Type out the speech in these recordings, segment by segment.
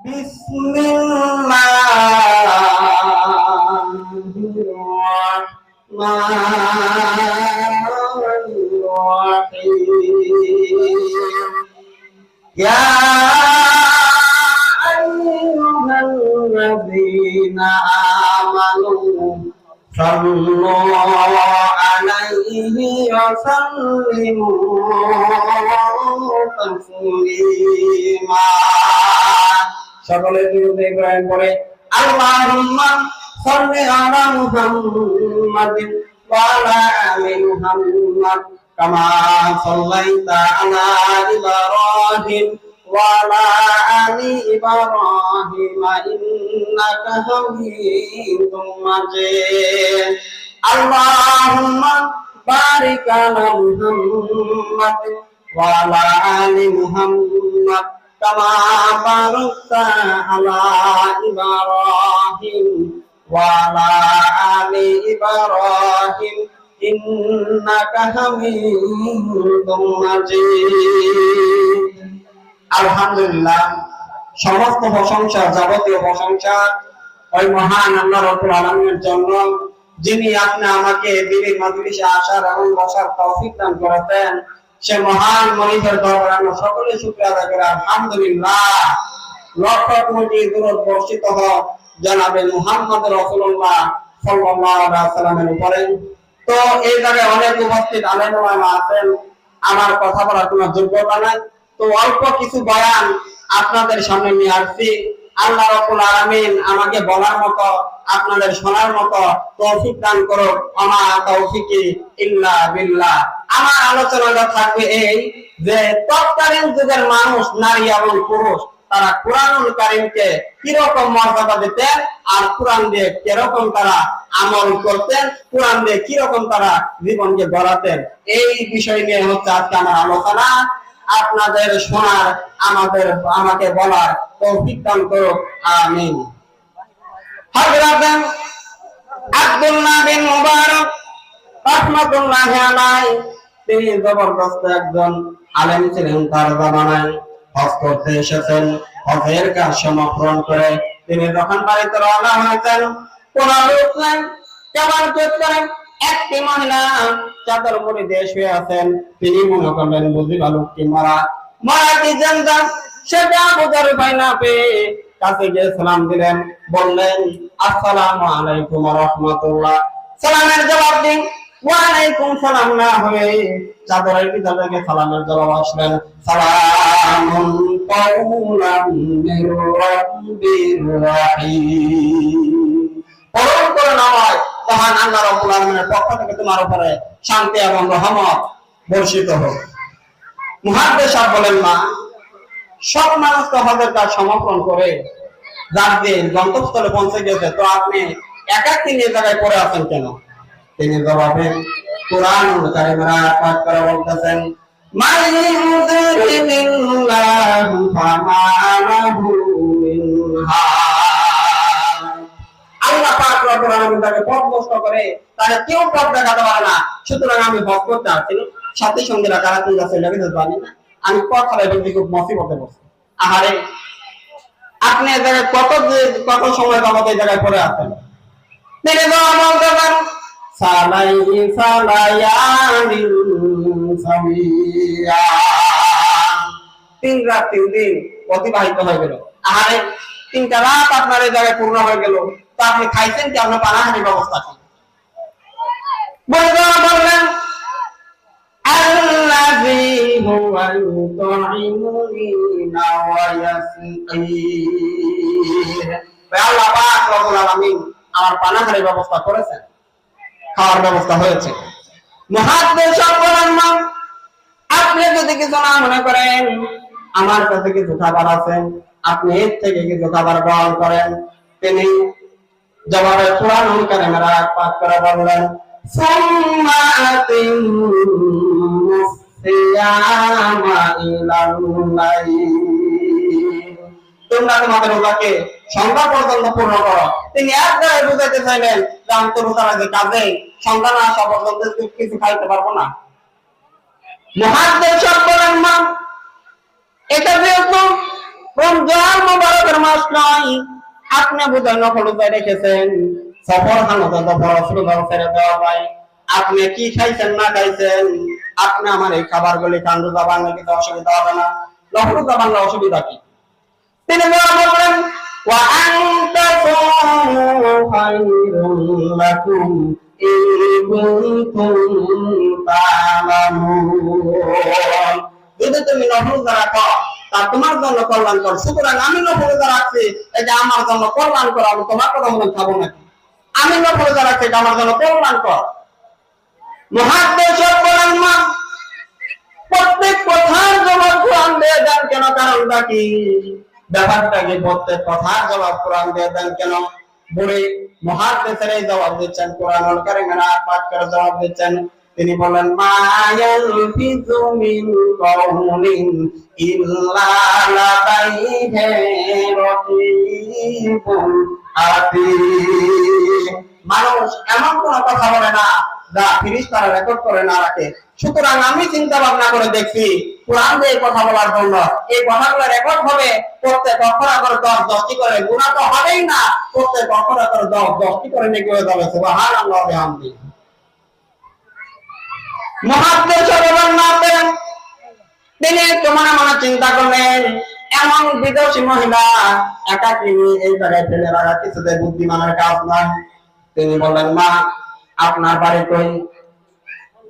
Bismillahirrahmanirrahim. Ya ayyuhalladzina amanu sallu alaihi wa sallimu taslima। সকলের বিরুদ্ধে ইব্রাহিম পড়ে আল্লাহুম্মা সাল্লি আলা মুহাম্মাদিন ওয়া আলা আলি মুহাম্মাদ কামা সাল্লাইতা আলা ইব্রাহিম ওয়া আলা আলি ইব্রাহিম ইন্নাকা হামিদুম মাজিদ। আল্লাহুম্মা বারিক আলা মুহাম্মাদ ওয়া আলা আলি মুহাম্মাদ কামা বারাকতা আলা ইব্রাহিম ওয়া আলা আলি ইব্রাহিম ইন্নাকা হামিদুম মাজিদ। আলহামদুলিল্লাহ, সমস্ত প্রশংসা, যাবতীয় প্রশংসা ওই মহান আল্লাহ রাব্বুল আলামিনের জন্য, যিনি আপনি আমাকে দিনের মাজলিসে আসার এবং বসার তৌফিক দান করেছেন। সে মহান মালিকের দরবারে আমরা সকলে শুকরিয়া আদায় করি আলহামদুলিল্লাহ। লক্ষ কোটি দরুদ বর্ষিত হোক জনাবে মুহাম্মদ রাসূলুল্লাহ সাল্লাল্লাহু আলাইহি ওয়াসাল্লামের উপরে। তো এই জায়গায় অনেক উপস্থিত আলেম ওলামা আছেন, আমার কথা বলার কোনো যোগ্যতা নাই, তো অল্প কিছু বয়ান আপনাদের সামনে নিয়ে আসছি। আল্লাহ রাব্বুল আলামিন আমাকে বলার মতো, আপনাদের শোনার মতো তৌফিক দান করুক। আমা তৌফিকি ইল্লা বিল্লাহ। আমার আলোচনাটা থাকবে এই যে তৎকালীন যুগের মানুষ, নারী এবং পুরুষ, তারা কুরআনুল কারীমকে কিরকম মর্যাদা দিতেন আর কুরআন দিয়ে কিরকম তারা আমল করতেন, কুরআন দিয়ে কিরকম তারা জীবনকে গড়াতেন, এই বিষয় নিয়ে হচ্ছে আজকে আমার আলোচনা। আপনাদের শোনার, আমাকে বলার তৌফিক দান করুক, আমিন। হযরত আব্দুল্লাহ বিন মুবারক রাহমাতুল্লাহি আলাইহি, তিনি জবরদস্ত একজন আলেম ছিলেন। তার জামানায় হজ করতে এসেছেন। হজের কাজ সমাপন করে তিনি যখন বাড়িতে রওনা হয়েছেন, কোন লোক নাই, কেবল করেন একটি মহিলা চাদর মুড়ি দিয়ে শুয়ে আছেন। তিনি মনে করলেন বুঝি লোকটি মারা কি জানতা, সেটা বোঝার উপায় না পেয়ে কাছে গিয়ে সালাম দিলেন। বললেন আসসালামু আলাইকুম ওয়া রাহমাতুল্লাহ। সালামের জবাব দিন ওয়া আলাইকুম সালাম না হয়ে চাদরের ভিতর থেকে সালামের জবাব আসলেন সালামুন কাওলাম মির রাব্বির রাহিম। পরম করুণাময় মহান আল্লাহ রাব্বুল আলামিনের পক্ষ থেকে তোমার উপরে শান্তি এবং রহমত বর্ষিত হোক। মুহাদ্দিস সাহেব বলেন, না সব মানুষ তো হজের কাজ সমাপন করে যার দিন গন্তব্যস্থলে পৌঁছে গেছে, তো আপনি একাকী নিয়ে জায়গায় পড়ে আছেন কেন? তিনি জবাবে কুরআনুল কারীমের আয়াত পাঠ করে বলতেছেন মাইয়ুযিল্লিল্লাহু ফামা লাহু মিন হাদ। আল্লাহ পাক রব্বুল আলামিন তাকে পথ নষ্ট করে, তাকে কেউ পথ দেখাতে পারে না। সুতরাং আমি হজ করতে আসছি, সাথী সঙ্গীরা কারা তুই যাচ্ছে জানি না, আমি পথ হারাই বলতে খুব মুসিবতে পড়ছি। আহারে, আপনি এই জায়গায় কত সময় যাবত এই জায়গায় পড়ে আছেন? তিনি বলতে পারেন তিন রাত 3 দিন অতিবাহিত হয়ে গেল। আহারে, 3টা রাত আপনার এই জায়গায় পূর্ণ হয়ে গেল, তো আপনি খাইছেন কি? আপনার পানাহানির ব্যবস্থা কি? বললেন আল্লাযী হুয়া ইউতঈমুনি ওয়া ইয়াসকিন। আল্লাহ পাক রব্বুল আলামিন আমার পানাহারের ব্যবস্থা করেছেন, খাওয়ার ব্যবস্থা হয়েছে। মুহাদ্দিস বলেন, আপনি যদি কিছু না মনে করেন, আমার কাছে কিছু খাবার আছে, আপনি এর থেকে কিছু খাবার গ্রহণ করেন। তিনি জবাবে কুরআনুল কারীমের আয়াত পাঠ করে বললেন সুম্মা আতিম্মুস সিয়ামা ইলাল লাইল। তোমরা তোমাদের রোজাকে সন্ধ্যা পর্যন্ত পূর্ণ করো। তিনি এক জায়গায় বুঝাইতে চাইলেন যে আমি তো রোজা রাখি, কাজে সন্ধ্যা না আসা পর্যন্ত কিছু খাইতে পারবো না। মুহাদ্দিস বলেন, এটা যেহেতু রমজান মুবারকের মাস নয়, আপনি বোধহয় নফল রোজা রেখেছেন, সফর হালতে তো ফরজ রোজা ছেড়ে দেওয়া হয়। আপনি কি খাইছেন না খাইছেন, আপনি আমার এই খাবারগুলি খান, রোজা ভাঙলে কিন্তু অসুবিধা হবে না। নফল রোজা ভাঙলে অসুবিধা কি? তিনি বলেন ওয়া আনতা সামু খায়রুল লাকুম ইন কুনতুম তা'লামুন। যদি তুমি নফল রোজা রাখো তা তোমার জন্য কল্যাণকর, সুতরাং আমি নফল রোজা রাখছি এটা আমার জন্য কল্যাণকর, আমি তোমার কথা মনে খাবো নাকি? আমি নফল রোজা রাখছি এটা আমার জন্য কল্যাণকর। মুহাদ্দিস বলেন না প্রত্যেক কথার জবাব কোরআন দিয়ে দেন কেন? কারণটা কি? ব্যাপারটা কি? প্রত্যেক কথার জবাব কোরআন দিয়ে দেন কেন? বুড়ি মুহাদ্দিসের এই জবাব দিচ্ছেন, কোরআনুল কারীমের পাঠ করে জবাব দিচ্ছেন। তিনি বলেন মা ইয়ালফিযু মিন কাউলিন ইল্লা লাদাইহি রাকীবুন আতীদ। মানুষ এমন কোন কথা বলে না যা ফেরেশতারা রেকর্ড করে না রাখে। সুতরাং আমি চিন্তা ভাবনা করে দেখছি কোরআন দিয়ে কথা বলার জন্য এই কথাগুলো রেকর্ড হবে, প্রত্যেক অক্ষর করে 10-10টি করে, গুনাহ তো হবেই না, প্রত্যেক অক্ষর করে 10-10টি করে নেকি হয়ে যাবে। সুবহানাল্লাহ ওয়া বিহামদিহি। মুহাদ্দিস বলেন না তিনি একটু মনে মনে চিন্তা করলেন এমন বিদেশী মহিলা একাকী এই জায়গায় ফেলে রাখা কিছুতে বুদ্ধিমানের কাজ নয়। তিনি বললেন মা আপনার বাড়ি কই?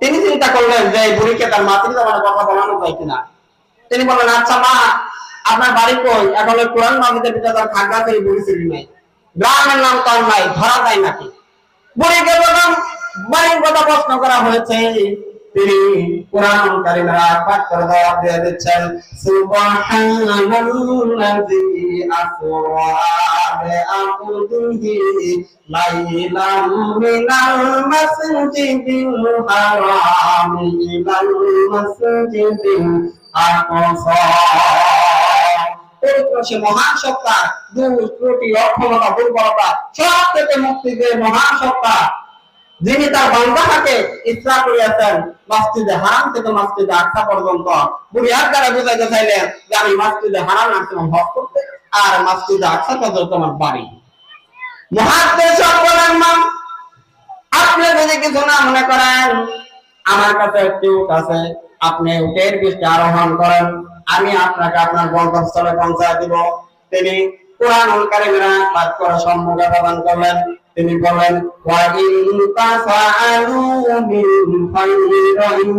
তিনি চিন্তা করলেন যে এই বুড়িকে তার মাতৃজবানে কথা বলানো যায় কিনা। তিনি বললেন আচ্ছা মা আপনার বাড়ি কই? এখন ওই কোরআন মাহফিলের ভিতরে তার খাগা সেই বুড়ি ছিল নাই, গ্রামের নাম তার নাই, ধরা যায় নাকি? বুড়িকে যখন বাড়ির কথা প্রশ্ন করা হয়েছে তিনি কোরআনুল কারীমের পাঠ করে জবাব দিয়ে দিচ্ছেন সুবহানাল্লাযী আসরা বিআবদিহি লাইলাম মিনাল মাসজিদিল হারাম ইলাল মাসজিদিল আকসা। পবিত্র সে মহান সত্তা, দোষ ত্রুটি অক্ষমতা দুর্বলতা সব থেকে মুক্তি দিয়ে মহান সত্তা যিনি তার বান্দাকে ইসরা করিয়াছেন মসজিদে হারাম থেকে মসজিদে আকসা পর্যন্ত। বুড়িয়ার দ্বারা বুঝাইতে চাইলেন যে আমি মসজিদে হারাম আসলাম হজ করতে আর মসজিদে আকসা পর্যন্ত আমার বাড়ি। মুহাদ্দিস বলেন মা আপনি যদি কিছু না মনে করেন আমার কাছে একটি উট আছে, আপনি উটের পিঠে আরোহণ করেন, আমি আপনাকে আপনার গন্তব্যস্থলে পৌঁছায় দিব। তিনি কোরআনুল কারীমের পাঠ করে সম্মুখে প্রদান করলেন। তিনি বলেন ওয়া ইন তাফআলু মিন খায়রিন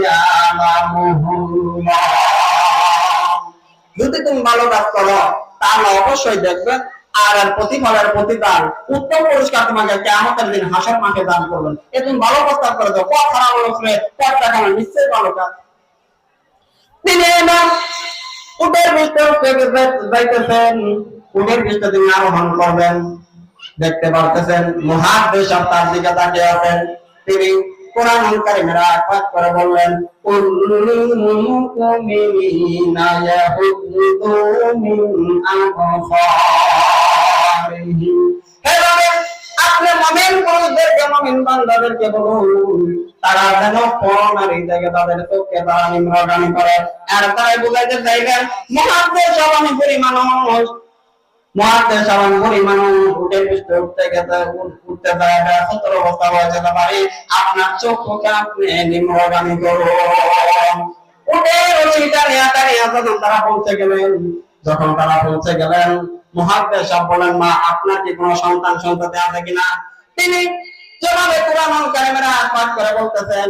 ইয়ালামুহুল্লাহ। যদি তুমি ভালো কাজ করো তাহলে অবশ্যই দেখবেন আর প্রতিফলের প্রতিদান উত্তম পুরস্কার তোমাকে কিয়ামতের দিন হাসর মাঠে দান করবেন। এ তুমি ভালো প্রস্তাব করে দাও, কত খারাপ হলে কত টাকা নিশ্চয়ই ভালো কাজ। তিনি এবার উটের পিঠে যাইতেছেন, উটের পিঠে তিনি আরোহণ করবেন। দেখতে পারতেছেন মুহাদ্দিস তার দিকে তাকিয়ে আছেন। তিনি কোরআনুল কারীমের পাঠ করে বললেন কুল্লুল মুমিনিনা ইয়াহুদ্দু মিন আবসারিহিম। হে নবী আপনি মুমিন পুরুষদেরকে মুমিন বান্দাদেরকে বলুন তারা যেন পরনারী থেকে তাদের চোখকে তারা নিম্নগামী করে। আর তারাই বুঝাইতে চাইলেন মুহাদ্দিস আমি বুড়ি মানুষ, মুহাদ্দিস আমি বুড়ি মানুষ, উটের পিঠে উঠতে যায় 17 অবস্থা হয়ে যেতে পারে, আপনার চোখকে আপনি নিম্নগামী করুন। উটের রশিটা নিয়ে যখন তারা পৌঁছে গেলেন মুহাদ্দিস বলেন মা আপনার কি কোনো সন্তান সন্ততি আছে কিনা? তিনি জবাবে কোরআনুল কারীমের পাঠ করে বলতেছেন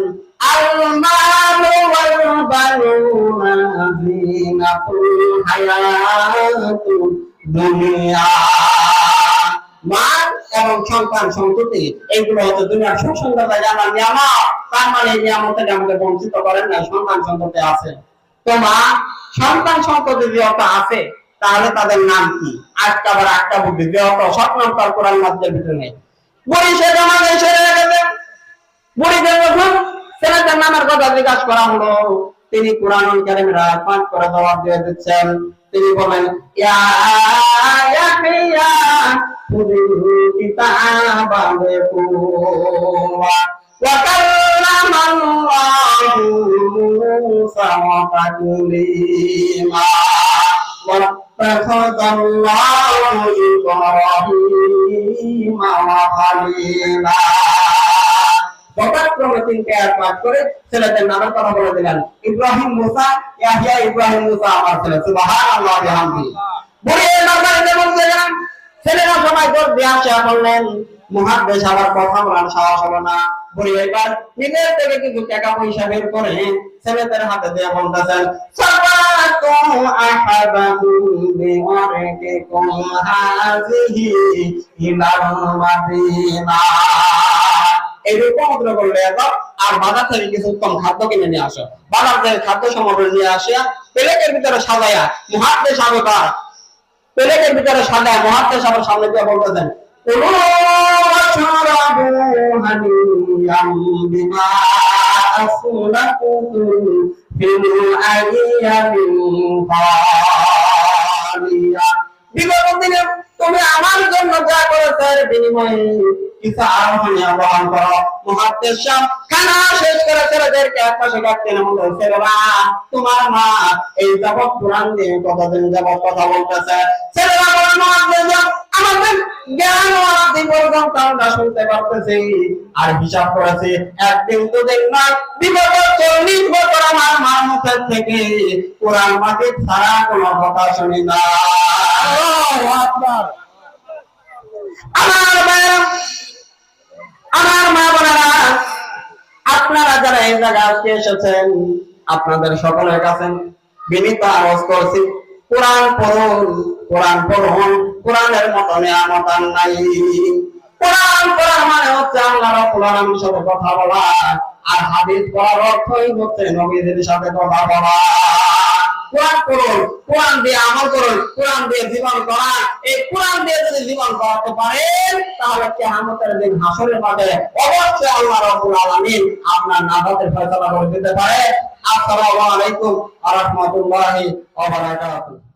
আল মালু ওয়াল বানুনা যিনাতুল হায়াতুদ দুনিয়া। মান এবং সন্তান সন্ততি এইগুলো হচ্ছে দুনিয়ার সুখ সুন্দর আমার নিয়ামত। তার মানে এই নিয়ামত থেকে আমাকে বঞ্চিত করেন না, সন্তান সন্ততি আছে। তো মা সন্তান সন্ততি যেহেতু আছে তাহলে তাদের নাম কি? আটটা বুদ্ধি যেহেতু সব নাম তার কোরআন মাসের ভিতরে নেই। বুড়ি সে জমানে সেরে রেখেছেন। বুড়িকে যখন ছেলেদের নামের কথা জিজ্ঞাসা করা হলো তিনি কোরআনুল কারীমের পাঠ করে জবাব দিয়ে দিচ্ছেন। তিনি বলেন ইয়া ইয়াহিয়া খুযুল কিতাবা বিকুওয়া ওয়া কাল্লামাল্লাহু মূসা তাকলীমা তাখাযাল্লাহু ইব্রাহিমা ওয়া খালিলা। যথাক্রমে 3টি আয়াত পাঠ করে ছেলেদের নামের কথা বলে দিলেন, ইব্রাহিম মুসা, ইয়াহইয়া ইব্রাহিম মুসা আমার ছেলে, সুবহানাল্লাহ ওয়া বিহামদিহি। বুড়িয়ে মাথায় বলছিলেন, ছেলেরা সবাই দৌড় দিয়ে আসা বললেন, মুহাদ্দিস আবার কথা বলার সাহস হলো না। বুড়ি এবার নিজের থেকে কিছু টাকা পয়সা বের করে ছেলেদের হাতে দিয়ে বলতেছেন, সাবাতু আহাবাকুম বিওয়ারিকুম হাযিহি ইলাল মাদিনা। এরকম করলে আর বাজার থেকে কিছু উত্তম খাদ্য কিনে নিয়ে আসো। বাজার থেকে খাদ্য সামগ্রী নিয়ে আসিয়া প্লেটের ভিতরে সাজাইয়া মুহাদ্দিস আবার প্লেটের ভিতরে সাজায় মুহাদ্দিস আবার সামনে দিয়ে বলতেছেন, কুলু ওয়াশরাবু হানিয়াম বিমা আসলাকুম ফিল আইয়ামিল খালিয়া। বিগত দিনে তুমি আমার জন্য যা করেছো এর বিনিময়ে কিছু আরোহণীয় গ্রহণ করো। মুহাদ্দিস সাহেব খানা শেষ করে ছেলেদেরকে একপাশে ডাকতেন, ছেলেরা তোমার মা এই যাবৎ কোরআন দিয়ে কতদিন যাবৎ কথা বলতেছে। ছেলেরা বলেন, আমাদের জ্ঞান আদি পর্যন্ত আমরা শুনতে পারতেছি আর হিসাব করেছি, একদিন দুদিন নয়, বিগত 40 বছর আমার মার মুখের থেকে কোরআন মাজিদ ছাড়া কোনো কথা শুনি না। আল্লাহু আকবার। আমার ভাইরা, আমার মা বোনেরা, আপনারা যারা এই জায়গায় আজকে এসেছেন, আপনাদের সকলের কাছে বিনীত আরজ করছি, কোরআন পড়ুন, কোরআন পড়ুন। কোরআনের মতো নিয়ামত আর নাই। কোরআন পড়া মানে হচ্ছে আল্লাহ রাব্বুল আলামিনের সাথে কথা বলা, আর হাদিস পড়ার অর্থই হচ্ছে নবীদের সাথে কথা বলা। কোরআন পড়ুন, কোরআন দিয়ে আমল করুন, কোরআন দিয়ে জীবন গড়ান। এই কোরআন দিয়ে যদি জীবন গড়াতে পারেন তাহলে কিয়ামতের দিন হাসরের মাঠে অবশ্যই আল্লাহ রাব্বুল আলামিন আপনার নাজাতের ফয়সালা করে দিতে পারে। আসসালামু আলাইকুম ওয়া রাহমাতুল্লাহি ওয়া বারাকাতুহু।